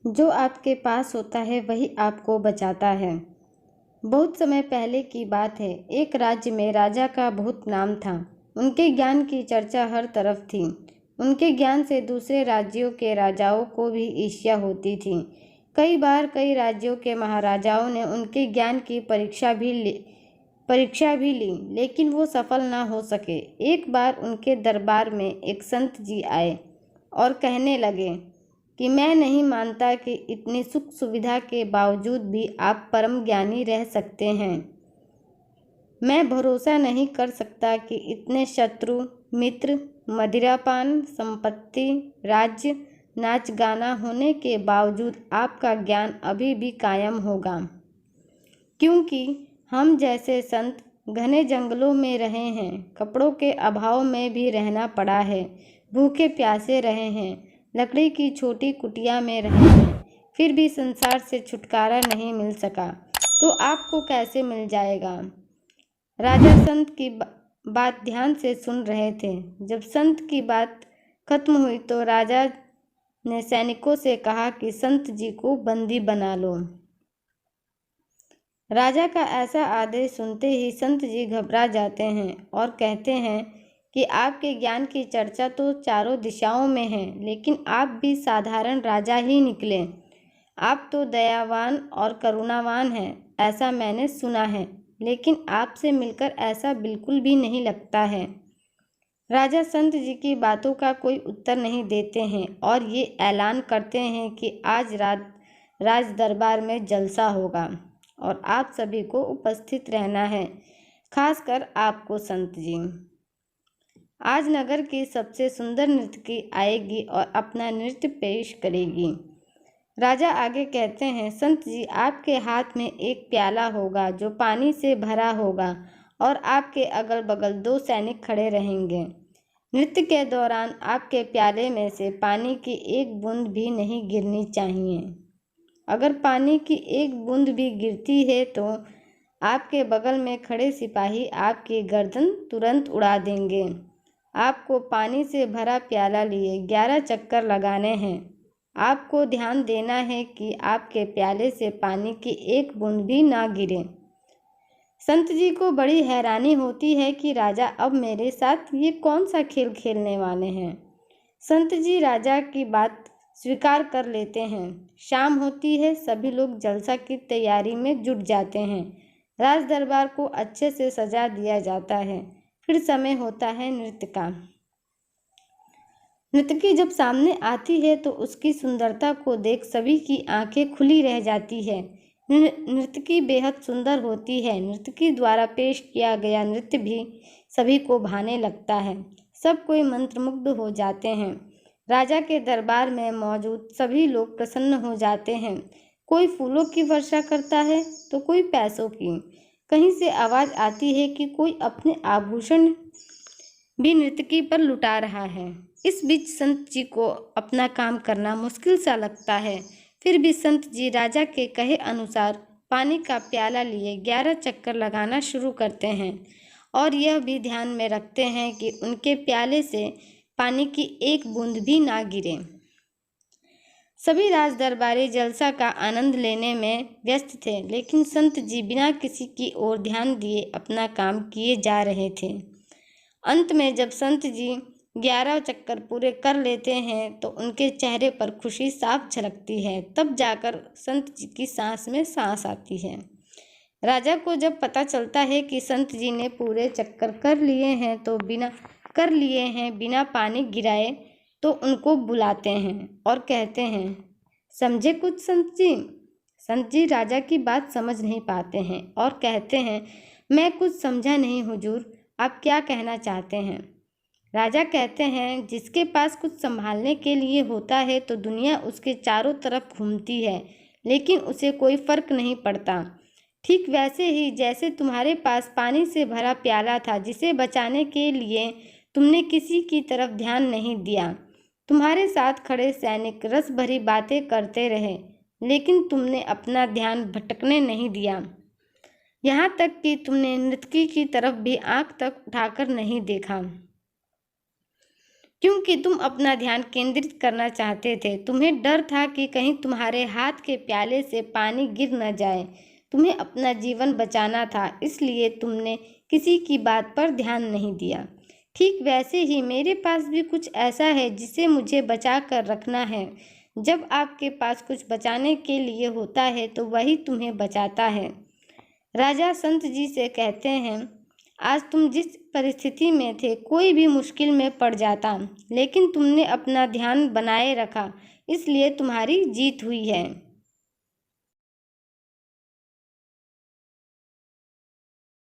जो आपके पास होता है वही आपको बचाता है। बहुत समय पहले की बात है। एक राज्य में राजा का बहुत नाम था। उनके ज्ञान की चर्चा हर तरफ थी। उनके ज्ञान से दूसरे राज्यों के राजाओं को भी ईर्ष्या होती थी। कई बार कई राज्यों के महाराजाओं ने उनके ज्ञान की परीक्षा भी ली, लेकिन वो सफल ना हो सके। एक बार उनके दरबार में एक संत जी आए और कहने लगे कि मैं नहीं मानता कि इतनी सुख सुविधा के बावजूद भी आप परम ज्ञानी रह सकते हैं। मैं भरोसा नहीं कर सकता कि इतने शत्रु, मित्र, मदिरापान, संपत्ति, राज्य, नाच गाना होने के बावजूद आपका ज्ञान अभी भी कायम होगा, क्योंकि हम जैसे संत घने जंगलों में रहे हैं, कपड़ों के अभाव में भी रहना पड़ा है, भूखे प्यासे रहे हैं, लकड़ी की छोटी कुटिया में रहे हैं, फिर भी संसार से छुटकारा नहीं मिल सका, तो आपको कैसे मिल जाएगा। राजा संत की बात ध्यान से सुन रहे थे। जब संत की बात खत्म हुई तो राजा ने सैनिकों से कहा कि संत जी को बंदी बना लो। राजा का ऐसा आदेश सुनते ही संत जी घबरा जाते हैं और कहते हैं कि आपके ज्ञान की चर्चा तो चारों दिशाओं में है, लेकिन आप भी साधारण राजा ही निकले। आप तो दयावान और करुणावान हैं, ऐसा मैंने सुना है, लेकिन आपसे मिलकर ऐसा बिल्कुल भी नहीं लगता है। राजा संत जी की बातों का कोई उत्तर नहीं देते हैं और ये ऐलान करते हैं कि आज रात राज दरबार में जलसा होगा और आप सभी को उपस्थित रहना है, खासकर आपको संत जी। आज नगर की सबसे सुंदर नर्तकी आएगी और अपना नृत्य पेश करेगी। राजा आगे कहते हैं, संत जी, आपके हाथ में एक प्याला होगा जो पानी से भरा होगा और आपके अगल बगल 2 सैनिक खड़े रहेंगे। नृत्य के दौरान आपके प्याले में से पानी की एक बूंद भी नहीं गिरनी चाहिए। अगर पानी की एक बूंद भी गिरती है तो आपके बगल में खड़े सिपाही आपकी गर्दन तुरंत उड़ा देंगे। आपको पानी से भरा प्याला लिए 11 चक्कर लगाने हैं। आपको ध्यान देना है कि आपके प्याले से पानी की एक बूंद भी ना गिरे। संत जी को बड़ी हैरानी होती है कि राजा अब मेरे साथ ये कौन सा खेल खेलने वाले हैं। संत जी राजा की बात स्वीकार कर लेते हैं। शाम होती है, सभी लोग जलसा की तैयारी में जुट जाते हैं। राज दरबार को अच्छे से सजा दिया जाता है। फिर समय होता है नृत्य का। नर्तकी जब सामने आती है तो उसकी सुंदरता को देख सभी की आंखें खुली रह जाती है। नर्तकी बेहद सुंदर होती है। नर्तकी द्वारा पेश किया गया नृत्य भी सभी को भाने लगता है। सब कोई मंत्रमुग्ध हो जाते हैं। राजा के दरबार में मौजूद सभी लोग प्रसन्न हो जाते हैं। कोई फूलों की वर्षा करता है तो कोई पैसों की। कहीं से आवाज़ आती है कि कोई अपने आभूषण भी नर्तकी पर लुटा रहा है। इस बीच संत जी को अपना काम करना मुश्किल सा लगता है। फिर भी संत जी राजा के कहे अनुसार पानी का प्याला लिए 11 चक्कर लगाना शुरू करते हैं और यह भी ध्यान में रखते हैं कि उनके प्याले से पानी की एक बूंद भी ना गिरे। सभी राज दरबारी जलसा का आनंद लेने में व्यस्त थे, लेकिन संत जी बिना किसी की ओर ध्यान दिए अपना काम किए जा रहे थे। अंत में जब संत जी 11 चक्कर पूरे कर लेते हैं तो उनके चेहरे पर खुशी साफ झलकती है। तब जाकर संत जी की सांस में सांस आती है। राजा को जब पता चलता है कि संत जी ने पूरे चक्कर कर लिए हैं बिना पानी गिराए, तो उनको बुलाते हैं और कहते हैं, समझे कुछ संत जी। संत जी राजा की बात समझ नहीं पाते हैं और कहते हैं, मैं कुछ समझा नहीं हुजूर, आप क्या कहना चाहते हैं। राजा कहते हैं, जिसके पास कुछ संभालने के लिए होता है तो दुनिया उसके चारों तरफ घूमती है, लेकिन उसे कोई फर्क नहीं पड़ता। ठीक वैसे ही जैसे तुम्हारे पास पानी से भरा प्याला था, जिसे बचाने के लिए तुमने किसी की तरफ ध्यान नहीं दिया। तुम्हारे साथ खड़े सैनिक रस भरी बातें करते रहे, लेकिन तुमने अपना ध्यान भटकने नहीं दिया। यहाँ तक कि तुमने नर्तकी की तरफ भी आंख तक उठाकर नहीं देखा, क्योंकि तुम अपना ध्यान केंद्रित करना चाहते थे। तुम्हें डर था कि कहीं तुम्हारे हाथ के प्याले से पानी गिर न जाए। तुम्हें अपना जीवन बचाना था, इसलिए तुमने किसी की बात पर ध्यान नहीं दिया। ठीक वैसे ही मेरे पास भी कुछ ऐसा है जिसे मुझे बचा कर रखना है। जब आपके पास कुछ बचाने के लिए होता है तो वही तुम्हें बचाता है। राजा संत जी से कहते हैं, आज तुम जिस परिस्थिति में थे, कोई भी मुश्किल में पड़ जाता, लेकिन तुमने अपना ध्यान बनाए रखा, इसलिए तुम्हारी जीत हुई है।